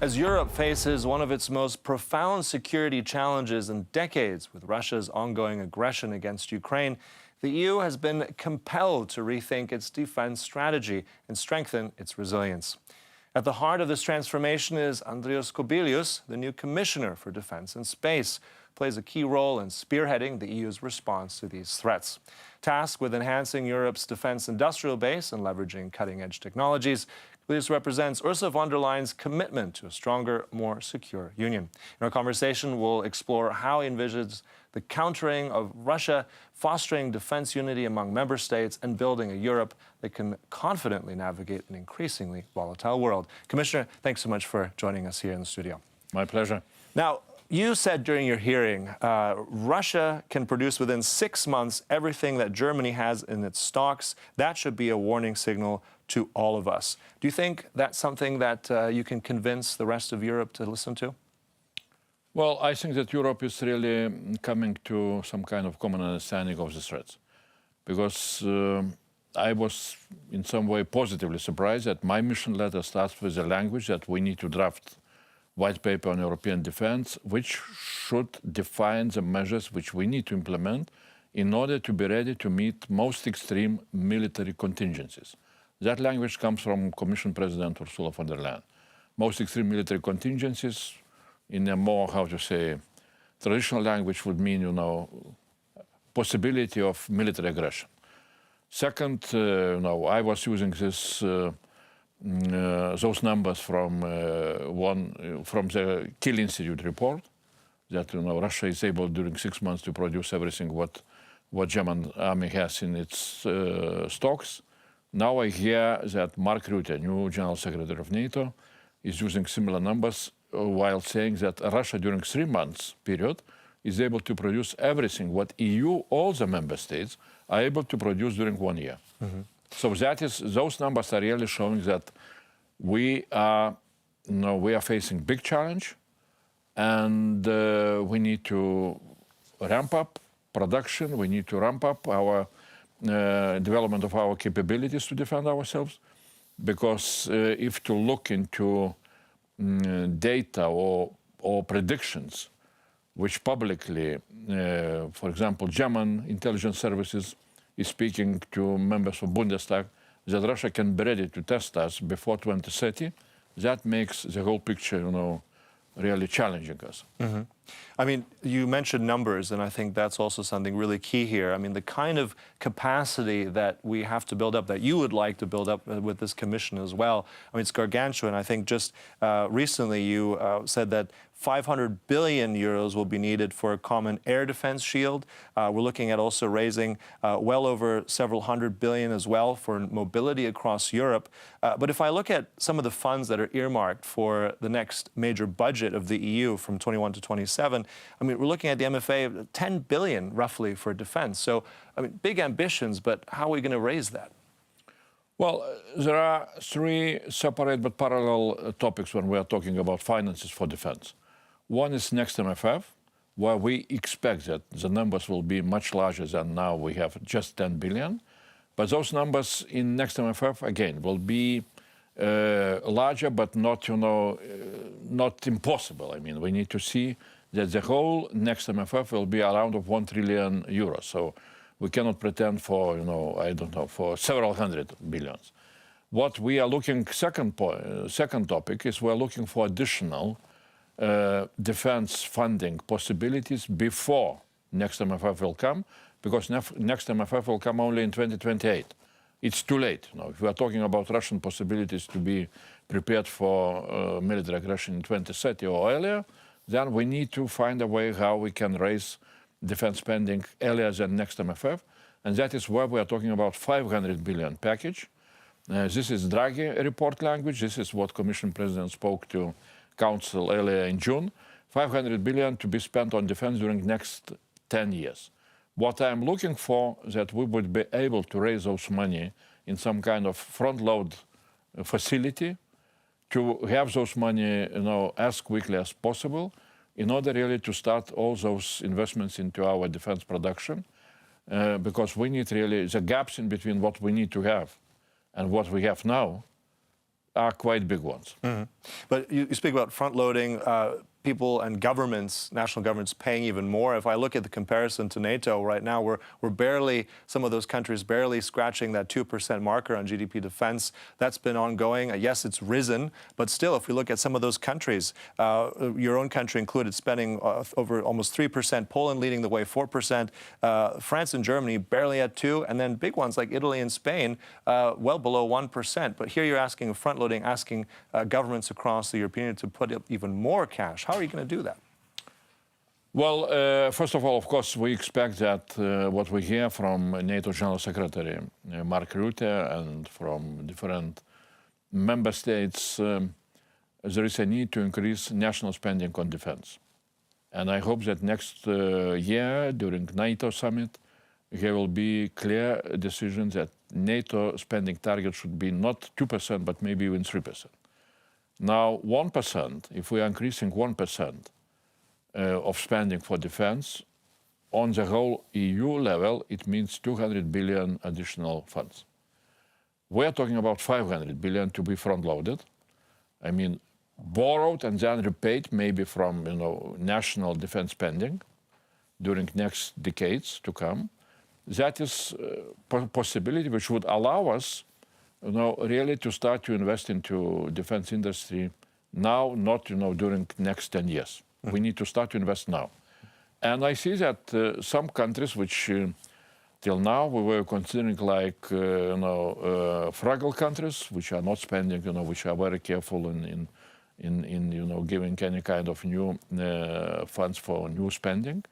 As Europe faces one of its most profound security challenges in decades with Russia's ongoing aggression against Ukraine, the EU has been compelled to rethink its defense strategy and strengthen its resilience. At the heart of this transformation is Andrius Kubilius, the new Commissioner for Defense and Space, who plays a key role in spearheading the EU's response to these threats. Tasked with enhancing Europe's defense industrial base and leveraging cutting-edge technologies, Kubilius represents Ursula von der Leyen's commitment to a stronger, more secure union. In our conversation, we'll explore how he envisions the countering of Russia, fostering defense unity among member states, and building a Europe that can confidently navigate an increasingly volatile world. Commissioner, thanks so much for joining us here in the studio. My pleasure. Now, you said during your hearing, Russia can produce within 6 months everything that Germany has in its stocks. That should be a warning signal to all of us. Do you think that's something that you can convince the rest of Europe to listen to? Well, I think that Europe is really coming to some kind of common understanding of the threats. Because I was in some way positively surprised that my mission letter starts with the language that we need to draft white paper on European defense, which should define the measures which we need to implement in order to be ready to meet most extreme military contingencies. That language comes from Commission President Ursula von der Leyen. Most extreme military contingencies, in a more, how to say, traditional language would mean, possibility of military aggression. Second, I was using this those numbers from the Kiel Institute report that Russia is able during 6 months to produce everything what German army has in its stocks. Now I hear that Mark Rutte, new General Secretary of NATO, is using similar numbers while saying that Russia during 3 months period is able to produce everything what EU, all the member states, are able to produce during 1 year. Mm-hmm. So those numbers are really showing that we are facing big challenge, and we need to ramp up production. We need to ramp up our development of our capabilities to defend ourselves. Because if to look into data or predictions, which publicly, for example, German intelligence services is speaking to members of Bundestag that Russia can be ready to test us before 2030. That makes the whole picture, really challenging us. Mm-hmm. I mean, you mentioned numbers, and I think that's also something really key here. I mean, the kind of capacity that we have to build up, that you would like to build up with this commission as well, I mean, it's gargantuan. I think just recently you said that 500 billion euros will be needed for a common air defense shield. We're looking at also raising well over several hundred billion as well for mobility across Europe. But if I look at some of the funds that are earmarked for the next major budget of the EU from 21 to 27, I mean, we're looking at the MFA of 10 billion roughly for defense. So, I mean, big ambitions, but how are we going to raise that? Well, there are 3 separate but parallel topics when we are talking about finances for defense. One is next MFF, where we expect that the numbers will be much larger than now. We have just 10 billion. But those numbers in next MFF, again, will be larger, but not, not impossible. I mean, we need to see that the whole next MFF will be around of 1 trillion euros. So we cannot pretend for, for several hundred billions. What we are looking, second topic is we're looking for additional defense funding possibilities before next MFF will come, because next MFF will come only in 2028. It's too late. If we are talking about Russian possibilities to be prepared for military aggression in 2030 or earlier, then we need to find a way how we can raise defense spending earlier than next MFF. And that is where we are talking about 500 billion package. This is Draghi report language. This is what Commission President spoke to Council earlier in June. 500 billion to be spent on defense during next 10 years. What I'm looking for is that we would be able to raise those money in some kind of front-load facility to have those money, as quickly as possible in order really to start all those investments into our defense production, because we need really the gaps in between what we need to have and what we have now are quite big ones. But you speak about front-loading, people and governments, national governments paying even more. If I look at the comparison to NATO right now, we're barely, some of those countries barely scratching that 2% marker on GDP defense. That's been ongoing. Yes, it's risen, but still, if we look at some of those countries, your own country included, spending over almost 3%, Poland leading the way, 4%, France and Germany barely at 2%, and then big ones like Italy and Spain, well below 1%. But here you're asking, front-loading, asking governments across the European Union to put up even more cash. How are you going to do that? Well, first of all, of course, we expect that what we hear from NATO General Secretary Mark Rutte and from different member states, there is a need to increase national spending on defense. And I hope that next year, during NATO summit, there will be clear decisions that NATO spending target should be not 2%, but maybe even 3%. Now, 1%, if we are increasing 1% of spending for defense, on the whole EU level, it means 200 billion additional funds. We are talking about 500 billion to be front-loaded. I mean, borrowed and then repaid maybe from national defense spending during next decades to come. That is a possibility which would allow us really to start to invest into defense industry now, not during next 10 years. We need to start to invest now. And I see that some countries which till now we were considering like fragile countries, which are not spending, which are very careful in giving any kind of new funds for new spending.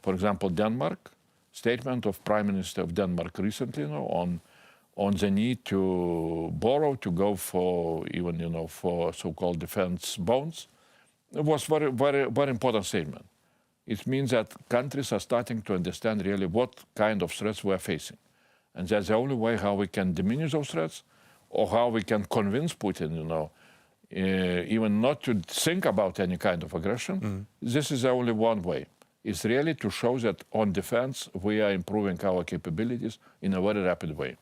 For example, Denmark, statement of Prime Minister of Denmark recently on the need to borrow, to go for even, for so-called defense bonds. It was very, very, very important statement. It means that countries are starting to understand really what kind of threats we are facing. And that's the only way how we can diminish those threats, or how we can convince Putin, even not to think about any kind of aggression. This is only one way. It's really to show that on defense, we are improving our capabilities in a very rapid way.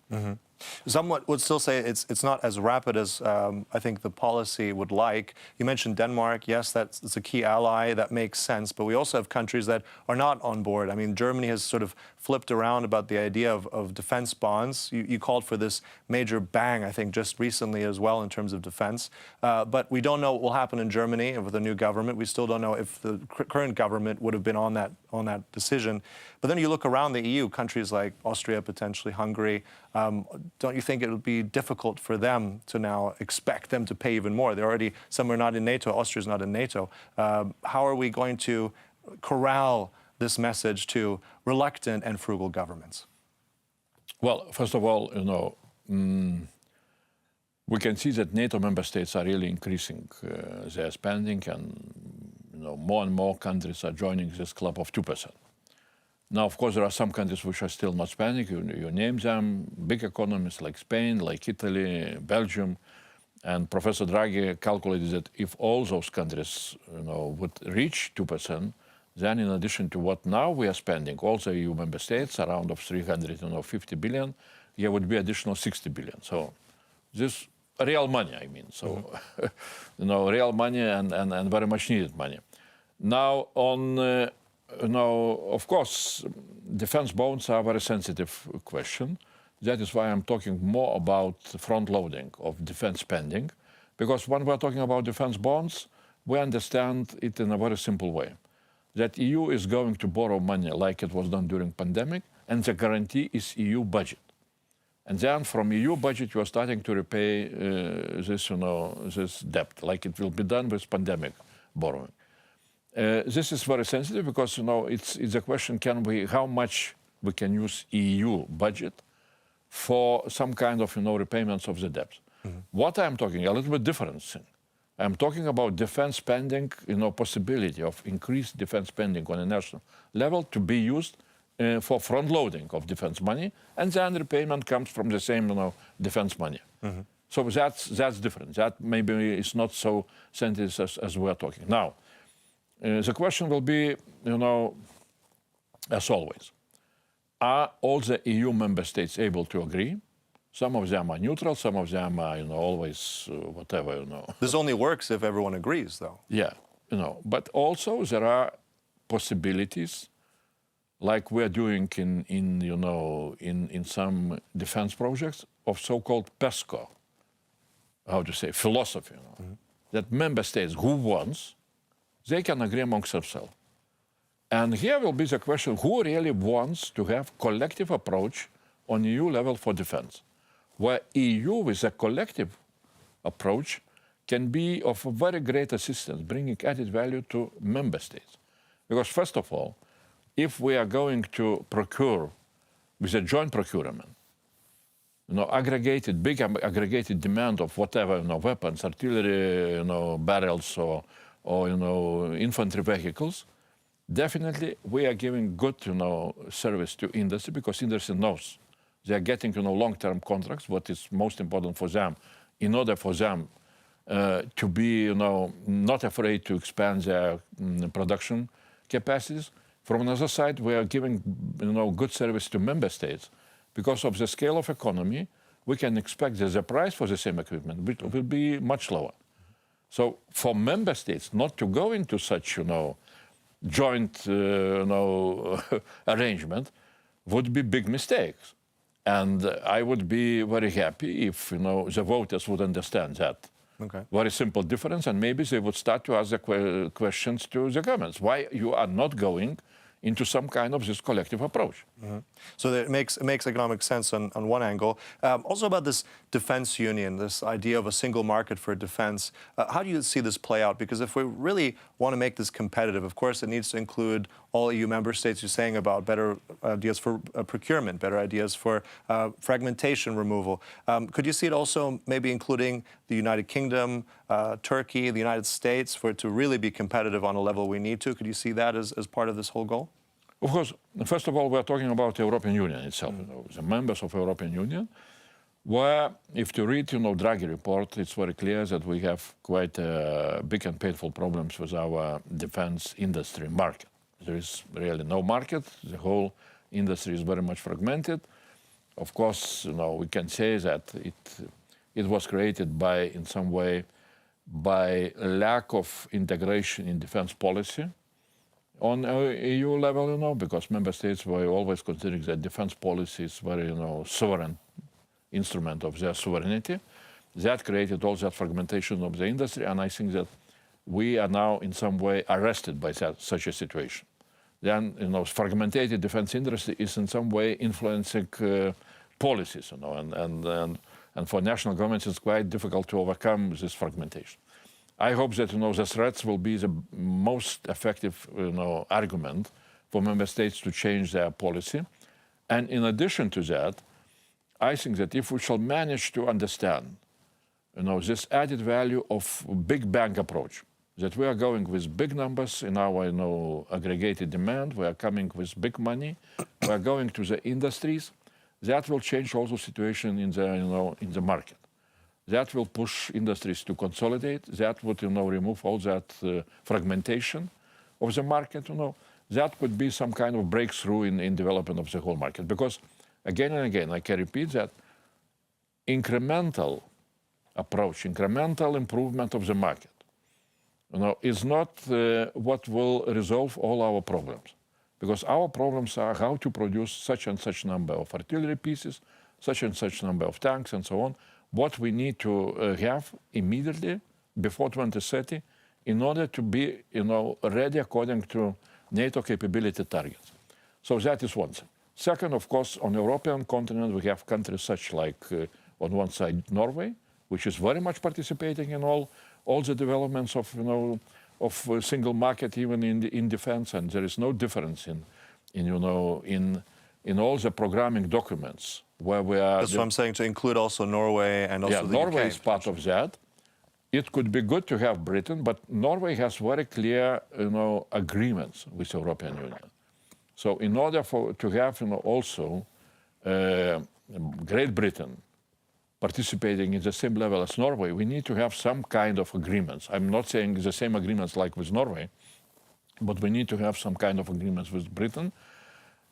Some would still say it's not as rapid as I think the policy would like. You mentioned Denmark. Yes, that's a key ally. That makes sense. But we also have countries that are not on board. I mean, Germany has sort of flipped around about the idea of defense bonds. You called for this major bang, I think, just recently as well in terms of defense. But we don't know what will happen in Germany with the new government. We still don't know if the current government would have been on that decision. But then you look around the EU, countries like Austria, potentially Hungary. Don't you think it would be difficult for them to now expect them to pay even more? They're already, some are not in NATO, Austria's not in NATO. How are we going to corral this message to reluctant and frugal governments? Well, first of all, we can see that NATO member states are really increasing their spending, and more and more countries are joining this club of 2%. Now, of course, there are some countries which are still not spending. You name them, big economies like Spain, like Italy, Belgium. And Professor Draghi calculated that if all those countries would reach 2%, then in addition to what now we are spending, also EU member states, around of 350 billion, there would be additional 60 billion. So this real money, I mean. So, real money and very much needed money. Now, on... of course, defense bonds are a very sensitive question. That is why I'm talking more about front-loading of defense spending. Because when we're talking about defense bonds, we understand it in a very simple way. That EU is going to borrow money like it was done during pandemic, and the guarantee is EU budget. And then from EU budget, you are starting to repay this debt, like it will be done with pandemic borrowing. This is very sensitive because it's a question: how much we can use EU budget for some kind of repayments of the debt? What I'm talking a little bit different thing. I'm talking about defense spending, possibility of increased defense spending on a national level to be used for front loading of defense money, and then repayment comes from the same defense money. So that's different. That maybe is not so sensitive as we're talking now. The question will be, as always, are all the EU member states able to agree? Some of them are neutral, some of them are, always whatever, This only works if everyone agrees, though. Yeah, but also there are possibilities, like we're doing in some defense projects, of so-called PESCO, philosophy, that member states who wants, they can agree amongst themselves. And here will be the question, who really wants to have collective approach on EU level for defense, where EU with a collective approach can be of very great assistance, bringing added value to member states. Because first of all, if we are going to procure with a joint procurement, big aggregated demand of whatever, weapons, artillery, barrels or infantry vehicles, definitely we are giving good, service to industry, because industry knows they are getting, long-term contracts, what is most important for them, in order for them to be, not afraid to expand their production capacities. From another side, we are giving, good service to member states. Because of the scale of economy, we can expect that the price for the same equipment will be much lower. So for member states not to go into such, joint, arrangement would be big mistakes. And I would be very happy if, the voters would understand that. Okay. Very simple difference, and maybe they would start to ask the questions to the governments. Why you are not going into some kind of this collective approach? So that it makes economic sense on one angle. Also about this defense union, this idea of a single market for defense. How do you see this play out? Because if we really want to make this competitive, of course, it needs to include all EU member states. You're saying about better ideas for procurement, better ideas for fragmentation removal. Could you see it also maybe including the United Kingdom, Turkey, the United States, for it to really be competitive on a level we need to? Could you see that as part of this whole goal? Of course, first of all, we're talking about the European Union itself, the members of the European Union, where, if you read, Draghi report, it's very clear that we have quite big and painful problems with our defense industry market. There is really no market. The whole industry is very much fragmented. Of course, we can say that it was created by, in some way, by lack of integration in defense policy on EU level, because member states were always considering that defense policy is very, sovereign instrument of their sovereignty. That created all that fragmentation of the industry, and I think that we are now in some way arrested by such a situation. Then, fragmented defense industry is in some way influencing policies, and for national governments it's quite difficult to overcome this fragmentation. I hope that, the threats will be the most effective, argument for member states to change their policy. And in addition to that, I think that if we shall manage to understand, this added value of big bang approach, that we are going with big numbers in our, aggregated demand, we are coming with big money, we are going to the industries, that will change also situation in the, in the market. That will push industries to consolidate. That would, remove all that fragmentation of the market. That could be some kind of breakthrough in development of the whole market. Because again and again, I can repeat that incremental approach, incremental improvement of the market, is not what will resolve all our problems. Because our problems are how to produce such and such number of artillery pieces, such and such number of tanks, and so on. What we need to have immediately before 2030 in order to be, ready according to NATO capability targets. So that is one thing. Second, of course, on the European continent, we have countries such like, on one side, Norway, which is very much participating in all the developments of, of a single market, even in defense, and there is no difference in all the programming documents where we are. That's what I'm saying, to include also Norway and also the Norway UK. is part of that. It could be good to have Britain, but Norway has very clear, agreements with the European Union. So in order to have, also Great Britain participating in the same level as Norway, we need to have some kind of agreements. I'm not saying the same agreements like with Norway, but we need to have some kind of agreements with Britain.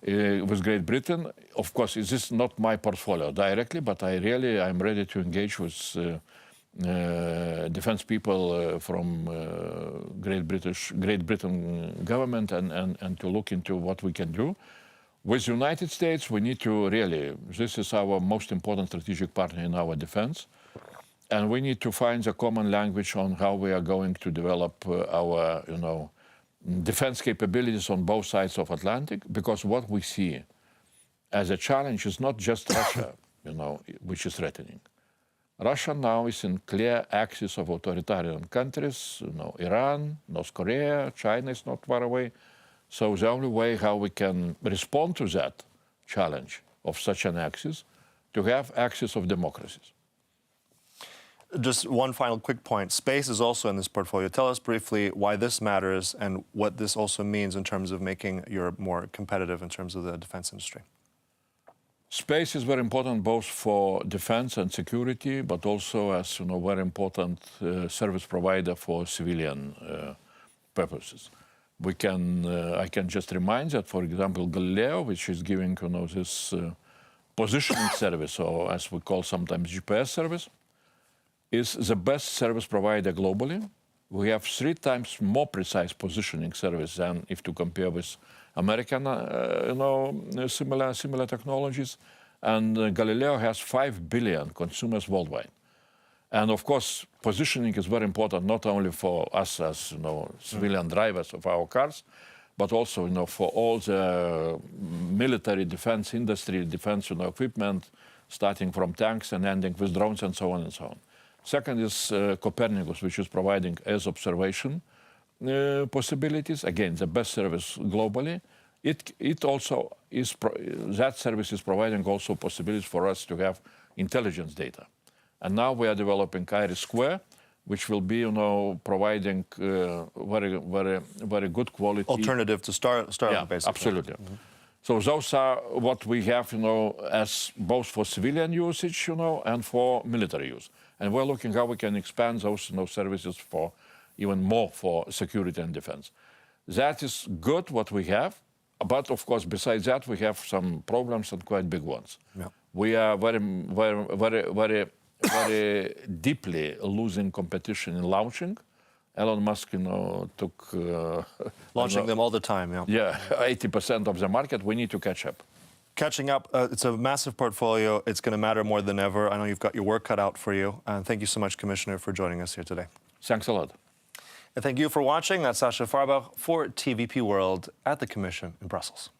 with Great Britain. Of course, this is not my portfolio directly, but I'm ready to engage with defense people from Great Britain government and to look into what we can do. With the United States, we need to really, this is our most important strategic partner in our defense, and we need to find a common language on how we are going to develop our, defense capabilities on both sides of Atlantic, because what we see as a challenge is not just Russia, which is threatening. Russia now is in clear axis of authoritarian countries, Iran, North Korea, China is not far away. So the only way how we can respond to that challenge of such an axis, to have axis of democracies. Just one final quick point. Space is also in this portfolio. Tell us briefly why this matters and what this also means in terms of making Europe more competitive in terms of the defense industry. Space is very important both for defense and security, but also as very important service provider for civilian purposes. I can just remind that, for example, Galileo, which is giving this positioning service, or as we call sometimes GPS service, is the best service provider globally. We have 3 times more precise positioning service than if to compare with American, similar technologies. And Galileo has 5 billion consumers worldwide. And of course, positioning is very important, not only for us as civilian drivers of our cars, but also for all the military defense industry, defense equipment, starting from tanks and ending with drones and so on and so on. Second is Copernicus, which is providing Earth observation possibilities. Again, the best service globally. It also is that service is providing also possibilities for us to have intelligence data. And now we are developing Iris Square, which will be, providing very good quality. Alternative to Starlink, yeah, basically. Absolutely. Mm-hmm. So those are what we have, as both for civilian usage, and for military use. And we're looking how we can expand those, services for even more for security and defense. That is good what we have, but of course, besides that, we have some problems and quite big ones. Yeah. We are very deeply losing competition in launching. Elon Musk, took... launching them all the time, yeah. Yeah, 80% of the market. We need to catch up. Catching up, it's a massive portfolio. It's going to matter more than ever. I know you've got your work cut out for you. Thank you so much, Commissioner, for joining us here today. Thanks a lot. And thank you for watching. That's Sacha Fahrbach for TVP World at the Commission in Brussels.